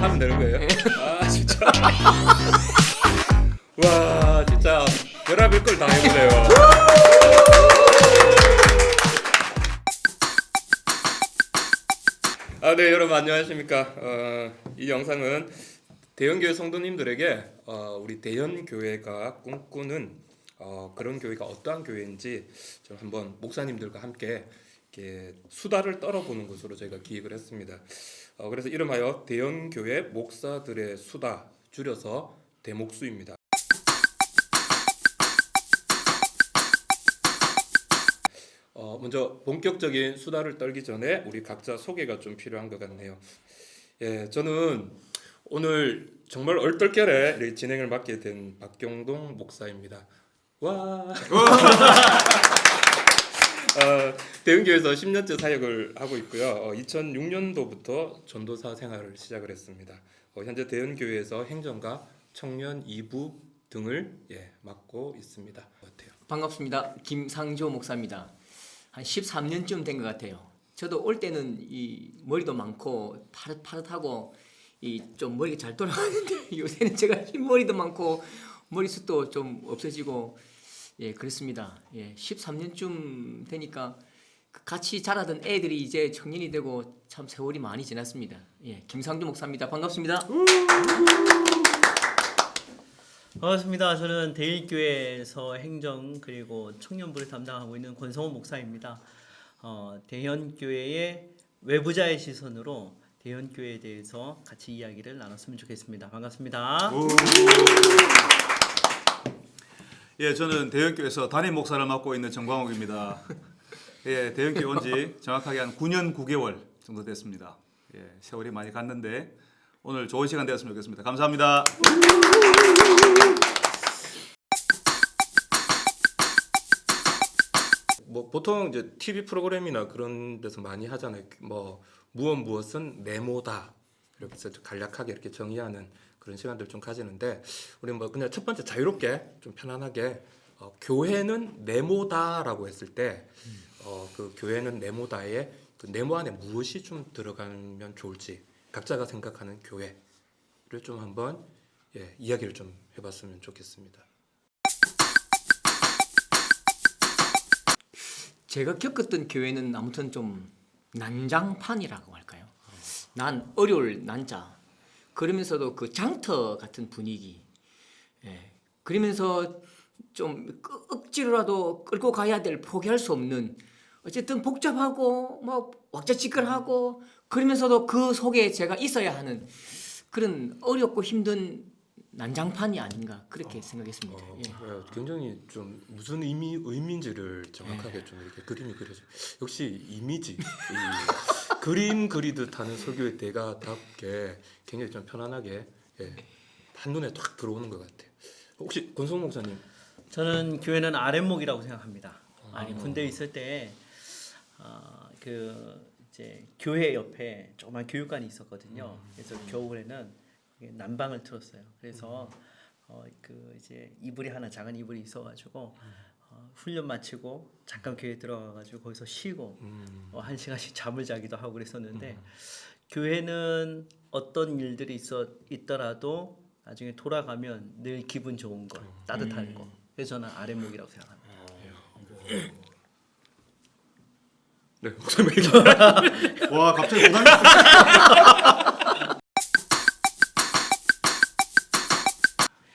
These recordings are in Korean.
하면 되는 거예요? 아 진짜. 와 진짜 별의별 걸 다 해보네요. 아, 네 여러분 안녕하십니까? 이 영상은 대형교회 성도님들에게 우리 대형교회가 꿈꾸는 그런 교회가 어떠한 교회인지 좀 한번 목사님들과 함께 이렇게 수다를 떨어보는 것으로 저희가 기획을 했습니다. 그래서 이름하여 대형교회 목사들의 수다, 줄여서 대목수입니다. 먼저 본격적인 수다를 떨기 전에 우리 각자 소개가 좀 필요한 것 같네요. 예, 저는 오늘 정말 얼떨결에 이렇게 진행을 맡게 된 박경동 목사입니다. 와. 대흥교회에서 10년째 사역을 하고 있고요. 2006년도부터 전도사 생활을 시작을 했습니다. 현재 대흥교회에서 행정과 청년 2부 등을 맡고 있습니다. 어때요? 반갑습니다. 김상조 목사입니다. 한 13년쯤 된 것 같아요. 저도 올 때는 이 머리도 많고 파릇파릇하고 이 좀 머리가 잘 돌아가는데 요새는 제가 흰머리도 많고 머리숱도 좀 없어지고 그렇습니다. 13년쯤 되니까 같이 자라던 애들이 이제 청년이 되고 참 세월이 많이 지났습니다. 김상조 목사입니다. 반갑습니다. 반갑습니다. 저는 대일교회에서 행정 그리고 청년부를 담당하고 있는 권성호 목사입니다. 대현교회의 외부자의 시선으로 대현교회에 대해서 같이 이야기를 나눴으면 좋겠습니다. 반갑습니다. 예, 저는 대형교회에서 담임 목사를 맡고 있는 정광욱입니다. 예, 대형교회 온 지 정확하게 한 9년 9개월 정도 됐습니다. 예, 세월이 많이 갔는데 오늘 좋은 시간 되었으면 좋겠습니다. 감사합니다. 뭐 보통 이제 TV 프로그램이나 그런 데서 많이 하잖아요. 뭐 무엇은 네모다 이렇게 해서 간략하게 이렇게 정의하는 그런 시간들 좀 가지는데 우리 뭐 그냥 첫 번째 자유롭게 좀 편안하게 교회는 네모다라고 했을 때 그 교회는 네모다에 그 네모 안에 무엇이 좀 들어가면 좋을지 각자가 생각하는 교회를 좀 한번 이야기를 좀 해봤으면 좋겠습니다. 제가 겪었던 교회는 아무튼 좀 난장판이라고 할까요? 난 어려울 난자. 그러면서도 그 장터 같은 분위기. 그러면서 좀 억지로라도 끌고 가야 될 포기할 수 없는 어쨌든 복잡하고 뭐 왁자지껄하고 그러면서도 그 속에 제가 있어야 하는 그런 어렵고 힘든 난장판이 아닌가 그렇게 생각했습니다. 굉장히 좀 무슨 의미인지를 정확하게 좀 이렇게 그림이 그려져. 역시 이미지, 그림 그리듯 하는 설교의 대가답게 굉장히 좀 편안하게 한눈에 탁 들어오는 것 같아요. 혹시 권성 목사님? 저는 교회는 아랫목이라고 생각합니다. 군대에 있을 때 그 이제 교회 옆에 조그만 교육관이 있었거든요. 그래서 겨울에는 난방을 틀었어요. 그래서 그 이제 이불이 하나 작은 이불이 있어가지고 훈련 마치고 잠깐 교회 들어가가지고 거기서 쉬고 1시간씩 잠을 자기도 하고 그랬었는데 교회는 어떤 일들이 있더라도 나중에 돌아가면 늘 기분 좋은 거, 따뜻한 거. 그래서 저는 아랫목이라고 생각합니다. 네, 목사님 얘기. 와, 갑자기 고난.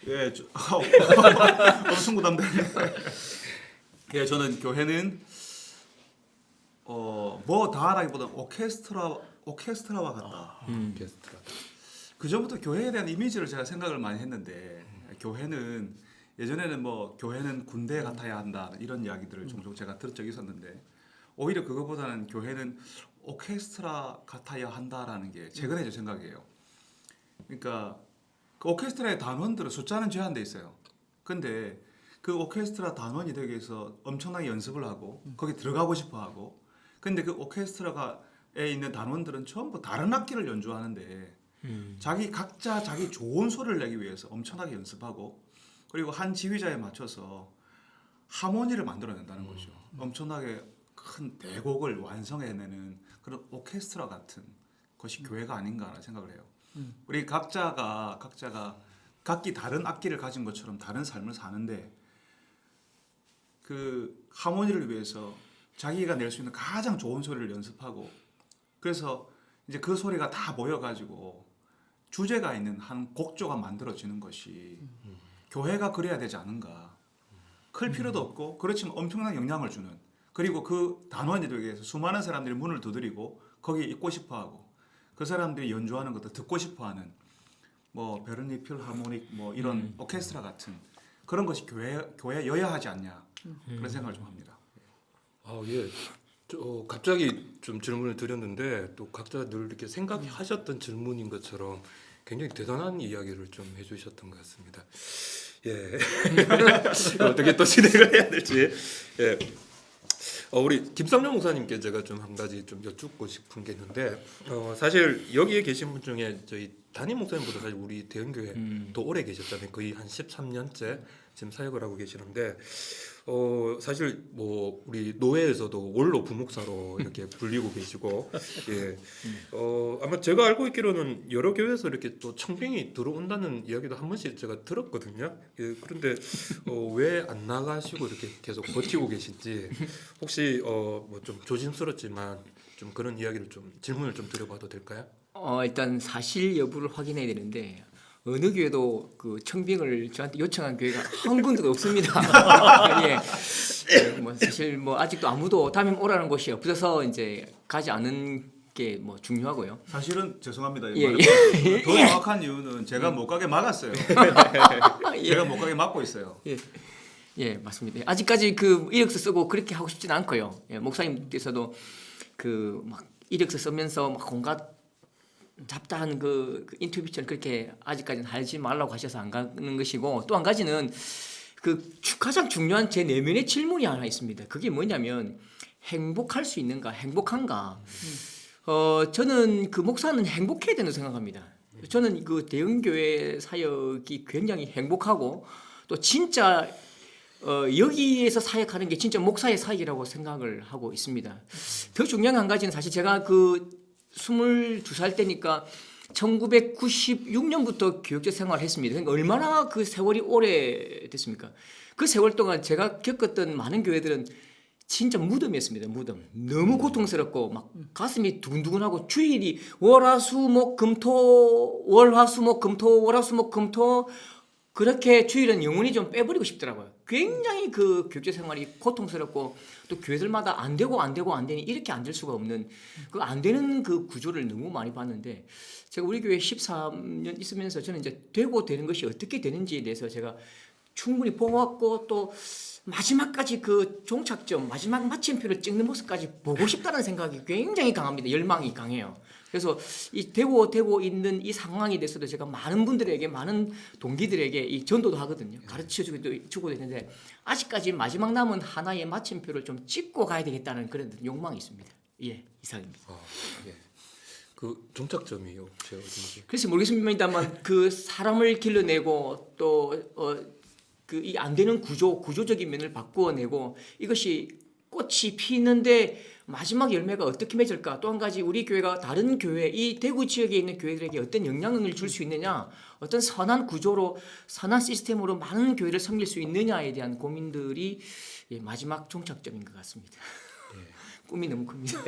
예, 엄청 부담되네. 예, 저는 교회는 뭐 다라기보다 오케스트라와 같다. 게스트라. 그 전부터 교회에 대한 이미지를 제가 생각을 많이 했는데 교회는 예전에는 뭐 교회는 군대 같아야 한다 이런 이야기들을 종종 제가 들은 적이 있었는데 오히려 그거보다는 교회는 오케스트라 같아야 한다라는 게 최근에 제 생각이에요. 그러니까 그 오케스트라의 단원들은 숫자는 제한돼 있어요. 근데 그 오케스트라 단원이 되기 위해서 엄청나게 연습을 하고 거기 들어가고 싶어 하고 근데 그 오케스트라에 있는 단원들은 전부 다른 악기를 연주하는데 각자 자기 좋은 소리를 내기 위해서 엄청나게 연습하고 그리고 한 지휘자에 맞춰서 하모니를 만들어낸다는 거죠. 엄청나게 큰 대곡을 완성해내는 그런 오케스트라 같은 것이 교회가 아닌가라는 생각을 해요. 우리 각자가 각기 다른 악기를 가진 것처럼 다른 삶을 사는데 그 하모니를 위해서 자기가 낼 수 있는 가장 좋은 소리를 연습하고 그래서 이제 그 소리가 다 모여가지고 주제가 있는 한 곡조가 만들어지는 것이 교회가 그래야 되지 않은가. 클 필요도 없고 그렇지만 엄청난 영향을 주는 그리고 그 단원들에게서 수많은 사람들이 문을 두드리고 거기에 있고 싶어하고 그 사람들이 연주하는 것도 듣고 싶어하는 뭐 베르니 필하모닉 뭐 이런 오케스트라 같은 그런 것이 교회여야 하지 않냐 그런 생각을 좀 합니다. 아, 예. 갑자기 좀 질문을 드렸는데 또 각자 늘 이렇게 생각하셨던 질문인 것처럼 굉장히 대단한 이야기를 좀 해주셨던 것 같습니다. 예. 어떻게 또 진행을 해야 될지. 예. 우리 김상룡 목사님께 제가 좀 한 가지 좀 여쭙고 싶은 게 있는데 사실 여기에 계신 분 중에 저희 담임 목사님보다 사실 우리 대형교회 더 오래 계셨잖아요. 거의 한 13년째 지금 사역을 하고 계시는데 사실 뭐 우리 노회에서도 원로 부목사로 이렇게 불리고 계시고 예. 아마 제가 알고 있기로는 여러 교회에서 이렇게 또 청빙이 들어온다는 이야기도 한 번씩 제가 들었거든요. 예. 그런데 왜 안 나가시고 이렇게 계속 버티고 계신지 혹시 뭐 좀 조심스럽지만 좀 그런 이야기를 좀 질문을 좀 드려봐도 될까요? 일단 사실 여부를 확인해야 되는데 어느 교회도 그 청빙을 저한테 요청한 교회가 한 군데도 없습니다. 예. 뭐 사실 뭐 아직도 아무도 담임 오라는 곳이 없어서 이제 가지 않은 게 뭐 중요하고요. 사실은 죄송합니다. 예, 더 정확한 이유는 제가 못 가게 막았어요. 제가 못 가게 막고 있어요. 예, 맞습니다. 아직까지 그 이력서 쓰고 그렇게 하고 싶지는 않고요. 예, 목사님께서도 그 막 이력서 쓰면서 막 온갖 잡다한 그 인터뷰처럼 그렇게 아직까지는 하지 말라고 하셔서 안 가는 것이고 또 한 가지는 그 가장 중요한 제 내면의 질문이 하나 있습니다. 그게 뭐냐면 행복할 수 있는가, 행복한가? 저는 그 목사는 행복해야 된다고 생각합니다. 저는 그 대형교회 사역이 굉장히 행복하고 또 진짜 여기에서 사역하는 게 진짜 목사의 사역이라고 생각을 하고 있습니다. 더 중요한 한 가지는 사실 제가 그 22살 때니까 1996년부터 교육자 생활을 했습니다. 그러니까 얼마나 그 세월이 오래됐습니까? 그 세월 동안 제가 겪었던 많은 교회들은 진짜 무덤이었습니다. 무덤. 너무 고통스럽고 막 가슴이 두근두근하고 주일이 월화수목금토 그렇게 주일은 영원히 좀 빼버리고 싶더라고요. 굉장히 그 교육자 생활이 고통스럽고 또 교회들마다 안 되니 이렇게 안 될 수가 없는 그 안 되는 그 구조를 너무 많이 봤는데 제가 우리 교회 13년 있으면서 저는 이제 되고 되는 것이 어떻게 되는지에 대해서 제가 충분히 보았고 또 마지막까지 그 종착점 마지막 마침표를 찍는 모습까지 보고 싶다는 생각이 굉장히 강합니다. 열망이 강해요. 그래서 이 되고 있는 이 상황에 대해서도 제가 많은 분들에게 많은 동기들에게 이 전도도 하거든요. 가르쳐 주고 있는데 아직까지 마지막 남은 하나의 마침표를 좀 찍고 가야 되겠다는 그런 욕망이 있습니다. 예, 이상입니다. 예. 그 종착점이 혹시 어딘지? 그래서 모르겠습니다만 그 사람을 길러내고 또 그 이 안 되는 구조적인 면을 바꾸어내고 이것이 꽃이 피는데 마지막 열매가 어떻게 맺을까? 또 한 가지 우리 교회가 다른 교회 이 대구 지역에 있는 교회들에게 어떤 영향을 줄 수 있느냐? 어떤 선한 구조로 선한 시스템으로 많은 교회를 섬길 수 있느냐에 대한 고민들이 마지막 종착점인 것 같습니다. 꿈이 너무 큽니다.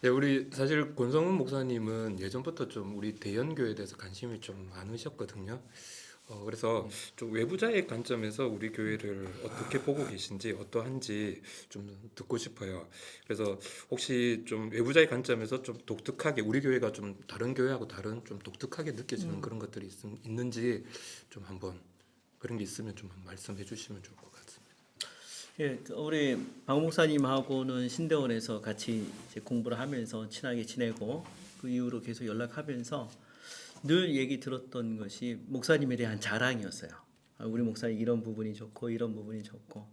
예, 우리 사실 권성훈 목사님은 예전부터 좀 우리 대연교회에 대해서 관심이 좀 많으셨거든요. 그래서 좀 외부자의 관점에서 우리 교회를 어떻게 보고 계신지 어떠한지 좀 듣고 싶어요. 그래서 혹시 좀 외부자의 관점에서 좀 독특하게 우리 교회가 좀 다른 교회하고 다른 좀 독특하게 느껴지는 그런 것들이 있는지 좀 한번 그런 게 있으면 좀 말씀해 주시면 좋을 것 같습니다. 예, 우리 박 목사님하고는 신대원에서 같이 이제 공부를 하면서 친하게 지내고 그 이후로 계속 연락하면서 늘 얘기 들었던 것이 목사님에 대한 자랑이었어요. 우리 목사님 이런 부분이 좋고 이런 부분이 좋고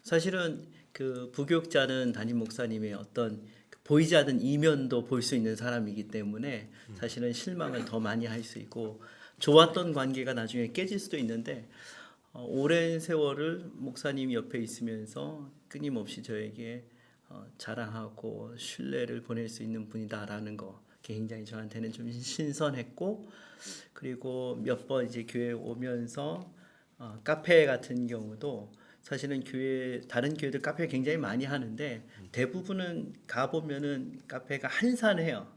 사실은 그 부교육자는 담임 목사님의 어떤 보이지 않는 이면도 볼 수 있는 사람이기 때문에 사실은 실망을 더 많이 할 수 있고 좋았던 관계가 나중에 깨질 수도 있는데 오랜 세월을 목사님 옆에 있으면서 끊임없이 저에게 자랑하고 신뢰를 보낼 수 있는 분이다라는 거 굉장히 저한테는 좀 신선했고, 그리고 몇 번 이제 교회 오면서 카페 같은 경우도 사실은 다른 교회들 카페 굉장히 많이 하는데 대부분은 가보면은 카페가 한산해요.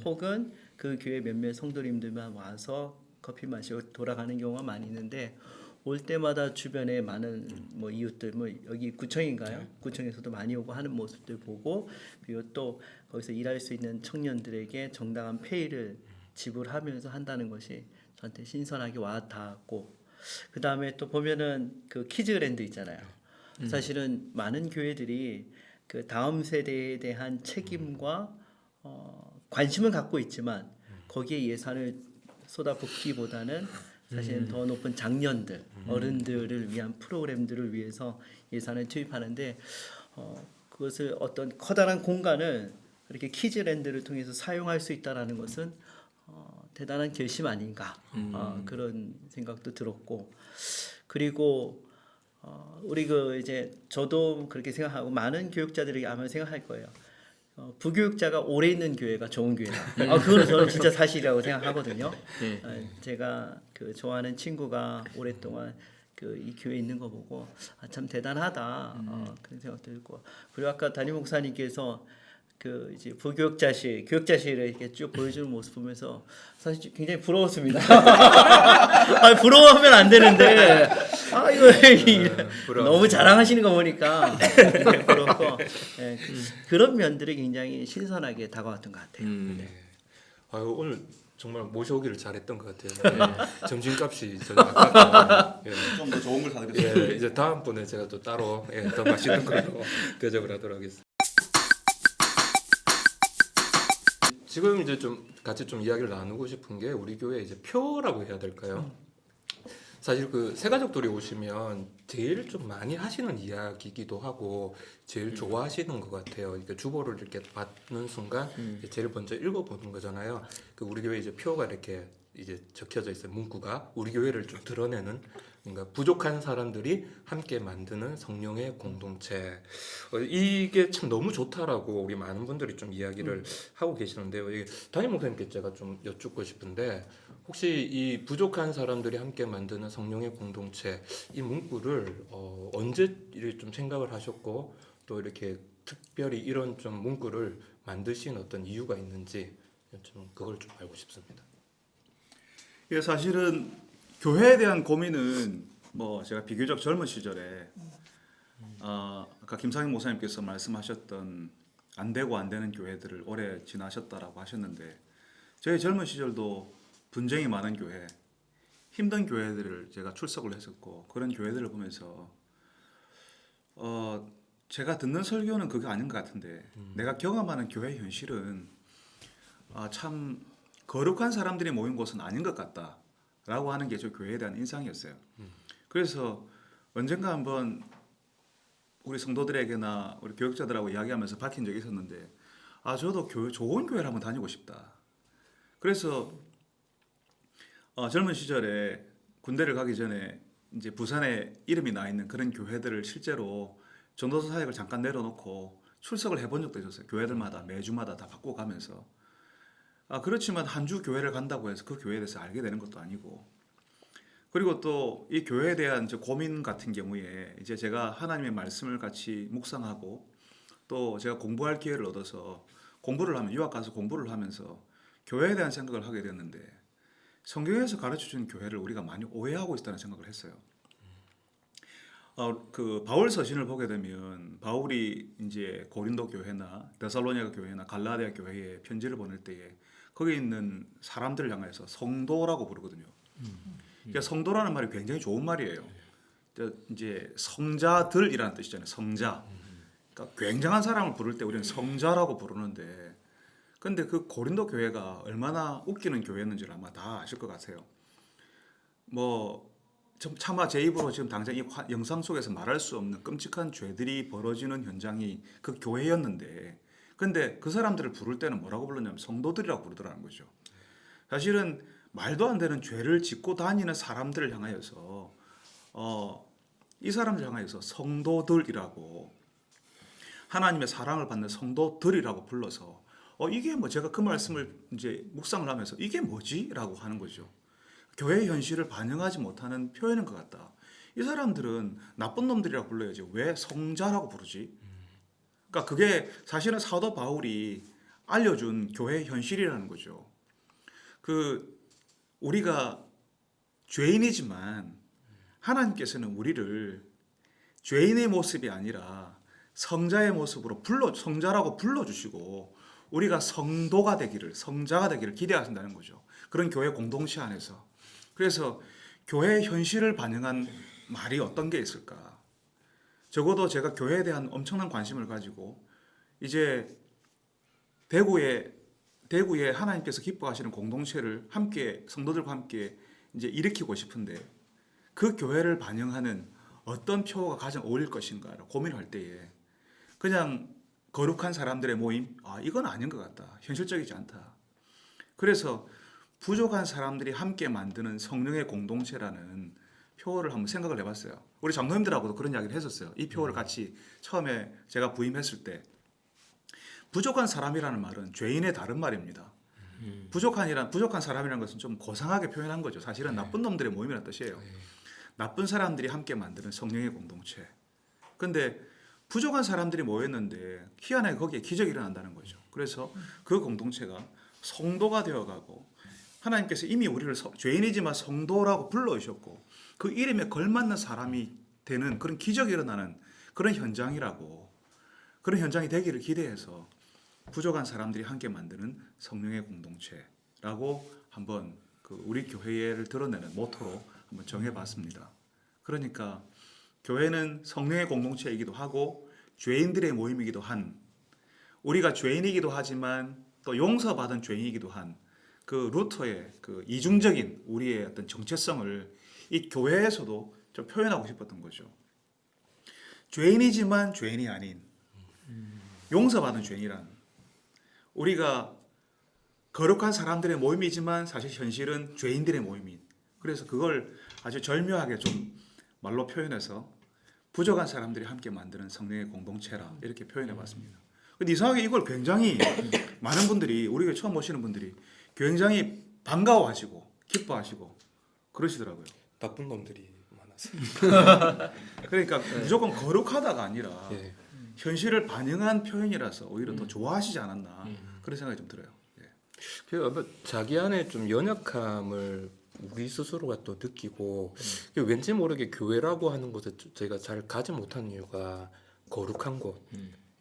혹은 그 교회 몇몇 성도님들만 와서 커피 마시고 돌아가는 경우가 많이 있는데, 올 때마다 주변에 많은 뭐 이웃들, 뭐 여기 구청인가요? 구청에서도 많이 오고 하는 모습들 보고, 그리고 또 거기서 일할 수 있는 청년들에게 정당한 페이를 지불하면서 한다는 것이 저한테 신선하게 와닿았고, 그 다음에 또 보면은 그 키즈랜드 있잖아요. 사실은 많은 교회들이 그 다음 세대에 대한 책임과 관심은 갖고 있지만 거기에 예산을 쏟아붓기보다는 사실은 더 높은 장년들, 어른들을 위한 프로그램들을 위해서 예산을 투입하는데, 그것을 어떤 커다란 공간을 이렇게 키즈랜드를 통해서 사용할 수 있다라는 것은 대단한 결심 아닌가, 그런 생각도 들었고, 그리고 우리 이제 저도 그렇게 생각하고 많은 교육자들이 아마 생각할 거예요. 부교육자가 오래 있는 교회가 좋은 교회다. 그거는 저는 진짜 사실이라고 생각하거든요. 제가 그 좋아하는 친구가 오랫동안 이 교회에 있는 거 보고 참 대단하다, 그런 생각 들고, 그리고 아까 담임 목사님께서 그 이제 부교육자실, 교육자실을 이렇게 쭉 보여주는 모습 보면서 사실 굉장히 부러웠습니다. 부러워하면 안 되는데, 이거 너무 자랑하시는 거 보니까 부럽고, 그런 면들이 굉장히 신선하게 다가왔던 것 같아요. 네. 아유, 오늘 정말 모셔오기를 잘했던 것 같아요. 점심값이 저는 아깝다. 좀 더 좋은 걸 사드렸습니다. 이제 다음번에 제가 또 따로 더 맛있는 걸로 대접을 하도록 하겠습니다. 지금 이제 좀 같이 좀 이야기를 나누고 싶은 게 우리 교회 이제 표라고 해야 될까요? 사실 그 새가족들이 오시면 제일 좀 많이 하시는 이야기이기도 하고 제일 좋아하시는 것 같아요. 그러니까 주보를 이렇게 받는 순간 제일 먼저 읽어보는 거잖아요. 그 우리 교회 이제 표가 이렇게 이제 적혀져 있어요. 문구가 우리 교회를 좀 드러내는, 그러니까 부족한 사람들이 함께 만드는 성령의 공동체. 이게 참 너무 좋다라고 우리 많은 분들이 좀 이야기를 하고 계시는데요. 이게 담임 목사님께 제가 좀 여쭙고 싶은데, 혹시 이 부족한 사람들이 함께 만드는 성령의 공동체, 이 문구를 언제 이렇게 좀 생각을 하셨고, 또 이렇게 특별히 이런 좀 문구를 만드신 어떤 이유가 있는지 좀 그걸 좀 알고 싶습니다. 예, 사실은 교회에 대한 고민은 뭐 제가 비교적 젊은 시절에 아까 김상현 목사님께서 말씀하셨던 안 되고 안 되는 교회들을 오래 지나셨다라고 하셨는데, 저희 젊은 시절도 분쟁이 많은 교회, 힘든 교회들을 제가 출석을 했었고, 그런 교회들을 보면서 제가 듣는 설교는 그게 아닌 것 같은데, 내가 경험하는 교회 현실은 참 거룩한 사람들이 모인 곳은 아닌 것 같다라고 하는 게 저 교회에 대한 인상이었어요. 그래서 언젠가 한번 우리 성도들에게나 우리 교육자들하고 이야기하면서 밝힌 적이 있었는데, 저도 좋은 교회를 한번 다니고 싶다. 그래서 젊은 시절에 군대를 가기 전에 이제 부산에 이름이 나 있는 그런 교회들을 실제로 전도서 사역을 잠깐 내려놓고 출석을 해본 적도 있었어요. 교회들마다 매주마다 다 바꿔가면서. 그렇지만 한 주 교회를 간다고 해서 그 교회에 대해서 알게 되는 것도 아니고, 그리고 또 이 교회에 대한 이제 고민 같은 경우에 이제 제가 하나님의 말씀을 같이 묵상하고, 또 제가 공부할 기회를 얻어서 공부를 하면 유학 가서 공부를 하면서 교회에 대한 생각을 하게 됐는데, 성경에서 가르쳐주는 교회를 우리가 많이 오해하고 있다는 생각을 했어요. 그 바울 서신을 보게 되면 바울이 이제 고린도 교회나 데살로니가 교회나 갈라디아 교회에 편지를 보낼 때에 거기 있는 사람들을 향해서 성도라고 부르거든요. 그러니까 성도라는 말이 굉장히 좋은 말이에요. 이제 성자들이라는 뜻이잖아요. 성자. 그러니까 굉장한 사람을 부를 때 우리는 성자라고 부르는데, 근데 그 고린도 교회가 얼마나 웃기는 교회였는지를 아마 다 아실 것 같아요. 뭐 차마 제 입으로 지금 당장 이 영상 속에서 말할 수 없는 끔찍한 죄들이 벌어지는 현장이 그 교회였는데, 근데 그 사람들을 부를 때는 뭐라고 불렀냐면 성도들이라고 부르더라는 거죠. 사실은 말도 안 되는 죄를 짓고 다니는 사람들을 향하여서 이 사람들 향해서 성도들이라고 하나님의 사랑을 받는 성도들이라고 불러서 이게 뭐 제가 그 말씀을 이제 묵상을 하면서 이게 뭐지라고 하는 거죠. 교회 현실을 반영하지 못하는 표현인 것 같다. 이 사람들은 나쁜 놈들이라고 불러야지 왜 성자라고 부르지? 그러니까 그게 사실은 사도 바울이 알려준 교회 현실이라는 거죠. 우리가 죄인이지만 하나님께서는 우리를 죄인의 모습이 아니라 성자의 모습으로 성자라고 불러주시고 우리가 성도가 되기를, 성자가 되기를 기대하신다는 거죠. 그런 교회 공동체 안에서. 그래서 교회 현실을 반영한 말이 어떤 게 있을까? 적어도 제가 교회에 대한 엄청난 관심을 가지고 이제 대구에 하나님께서 기뻐하시는 공동체를 함께 성도들과 함께 이제 일으키고 싶은데 그 교회를 반영하는 어떤 표어가 가장 어울릴 것인가를 고민할 때에 그냥 거룩한 사람들의 모임, 이건 아닌 것 같다. 현실적이지 않다. 그래서 부족한 사람들이 함께 만드는 성령의 공동체라는 표어를 한번 생각을 해봤어요. 우리 장로님들하고도 그런 이야기를 했었어요. 이 표어를 같이 처음에 제가 부임했을 때 부족한 사람이라는 말은 죄인의 다른 말입니다. 부족한 사람이라는 것은 좀 고상하게 표현한 거죠. 사실은 나쁜 놈들의 모임이라는 뜻이에요. 나쁜 사람들이 함께 만드는 성령의 공동체. 근데 부족한 사람들이 모였는데 희한하게 거기에 기적이 일어난다는 거죠. 그래서 그 공동체가 성도가 되어가고 하나님께서 이미 우리를 죄인이지만 성도라고 불러주셨고 그 이름에 걸맞는 사람이 되는 그런 기적이 일어나는 그런 현장이라고, 그런 현장이 되기를 기대해서 부족한 사람들이 함께 만드는 성령의 공동체라고 한번 우리 교회를 드러내는 모토로 한번 정해봤습니다. 그러니까 교회는 성령의 공동체이기도 하고 죄인들의 모임이기도 한, 우리가 죄인이기도 하지만 또 용서받은 죄인이기도 한 그 루터의 그 이중적인 우리의 어떤 정체성을 이 교회에서도 좀 표현하고 싶었던 거죠. 죄인이지만 죄인이 아닌 용서받은 죄인이란, 우리가 거룩한 사람들의 모임이지만 사실 현실은 죄인들의 모임인, 그래서 그걸 아주 절묘하게 좀 말로 표현해서 부족한 사람들이 함께 만드는 성령의 공동체라 이렇게 표현해 봤습니다. 근데 이상하게 이걸 굉장히 많은 분들이, 우리 교회 처음 오시는 분들이 굉장히 반가워하시고 기뻐하시고 그러시더라고요. 나쁜 놈들이 많아서. 그러니까 무조건 거룩하다가 아니라 예. 현실을 반영한 표현이라서 오히려 더 좋아하시지 않았나 그런 생각이 좀 들어요. 예. 그 아마 자기 안에 좀 연약함을 우리 스스로가 또 느끼고 왠지 모르게 교회라고 하는 곳에 제가 잘 가지 못한 이유가 거룩한 곳,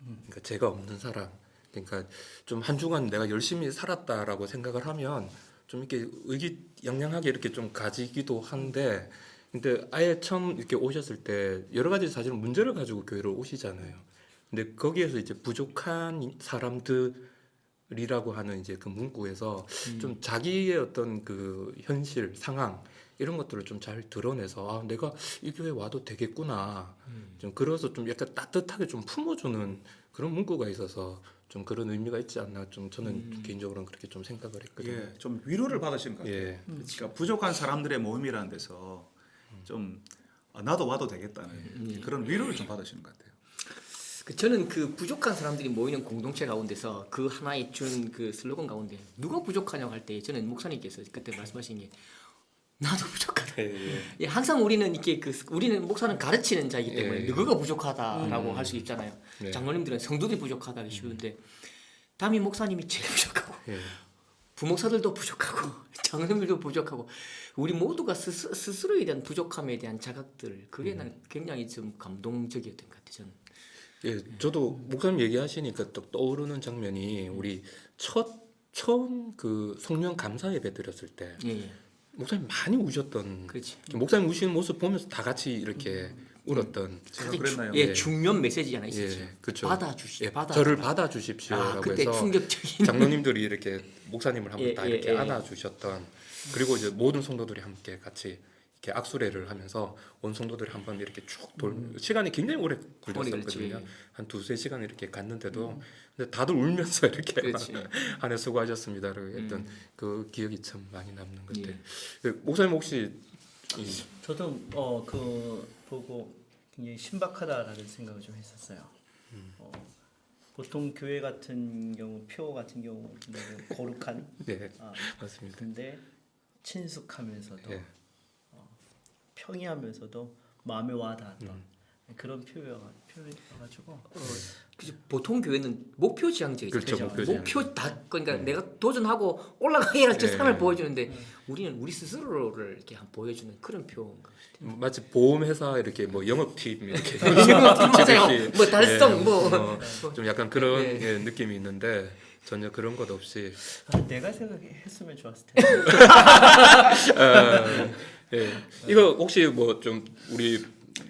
그러니까 제가 없는 사람, 그러니까 좀 한 주간 내가 열심히 살았다라고 생각을 하면 좀 이렇게 의기양양하게 이렇게 좀 가지기도 한데, 근데 아예 처음 이렇게 오셨을 때 여러 가지 사실 문제를 가지고 교회를 오시잖아요. 근데 거기에서 이제 부족한 사람들이라고 하는 이제 그 문구에서 좀 자기의 어떤 그 현실 상황 이런 것들을 좀 잘 드러내서 내가 이 교회 와도 되겠구나. 좀 그래서 좀 약간 따뜻하게 좀 품어주는 그런 문구가 있어서 좀 그런 의미가 있지 않나, 좀 저는 개인적으로는 그렇게 좀 생각을 했거든요. 예, 좀 위로를 받으시는 것 같아요. 예. 그러니까 부족한 사람들의 모임이라는 데서 좀 나도 와도 되겠다는 그런 위로를 좀 받으시는 것 같아요. 저는 그 부족한 사람들이 모이는 공동체 가운데서 그 하나의 준 그 슬로건 가운데 누가 부족하냐고 할 때 저는 목사님께서 그때 말씀하신 게 나도 부족하다. 예, 항상 우리는 이렇게 우리는 목사는 가르치는 자이기 때문에 누구가 부족하다라고 할 수 있잖아요. 네. 장로님들은 성도들이 부족하다 쉬운데 담임 목사님이 제일 부족하고 부목사들도 부족하고 장로님들도 부족하고 우리 모두가 스스로에 대한 부족함에 대한 자각들, 그게 난 굉장히 좀 감동적이었던 것 같아요. 저는. 예, 저도 목사님 얘기하시니까 또 떠오르는 장면이 우리 처음 그 성령 감사 예배 드렸을 때 목사님 많이 우셨던, 그렇지. 목사님 우시는 모습 보면서 다 같이 이렇게 울었던. 제가 그랬나요? 예, 중요한 메시지 하나 있었죠. 예, 그렇죠. 받아 저를 받아주십시오라고 그때 해서 충격적인 장로님들이 이렇게 목사님을 한번 다 이렇게 예. 안아주셨던, 그리고 이제 모든 성도들이 함께 같이 이렇게 악수례를 하면서 온 성도들이 한번 이렇게 쭉 시간이 굉장히 오래 걸렸었거든요. 한 2-3시간 이렇게 갔는데도 근데 다들 울면서 이렇게 안에 수고하셨습니다. 이렇게 했던 그 기억이 참 많이 남는 것 같아요. 목사님 혹시 저도 그 보고 굉장히 신박하다라는 생각을 좀 했었어요. 보통 교회 같은 경우 표 같은 경우 거룩한 네, 맞습니다. 근데 친숙하면서도 예. 평이하면서도 마음에 와닿았던 그런 표현이어가지고 그죠. 보통 교회는 목표 지향적이죠. 그렇죠, 목표 지향적. 목표 다 그러니까 내가 도전하고 올라가야 할 예. 상을 보여주는데 우리는 우리 스스로를 이렇게 한번 보여주는 그런 표인 것 같아요. 마치 보험회사 이렇게 뭐 영업팀 이렇게 맞아요. 뭐 달성 예, 뭐 좀 약간 그런 예. 예, 느낌이 있는데 전혀 그런 것 없이 내가 생각했으면 좋았을 텐데. 예. 이거 혹시 뭐 좀 우리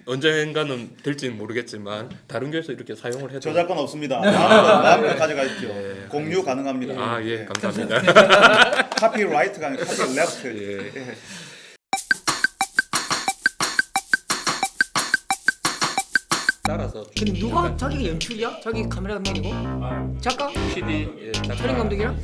언젠가는 될지는 모르겠지만 다른 교회에서 이렇게 사용을 해도 저작권 없습니다. 마음껏 가져가십시오. 예, 공유 가능합니다. 아, 예, 감사합니다. 카피라이트가 아니라 카피레프트. 예. 따라서 근데 누가 자기가 연출이야? 자기 카메라맨이고 작가? PD 예, 작가. 촬영 감독이야?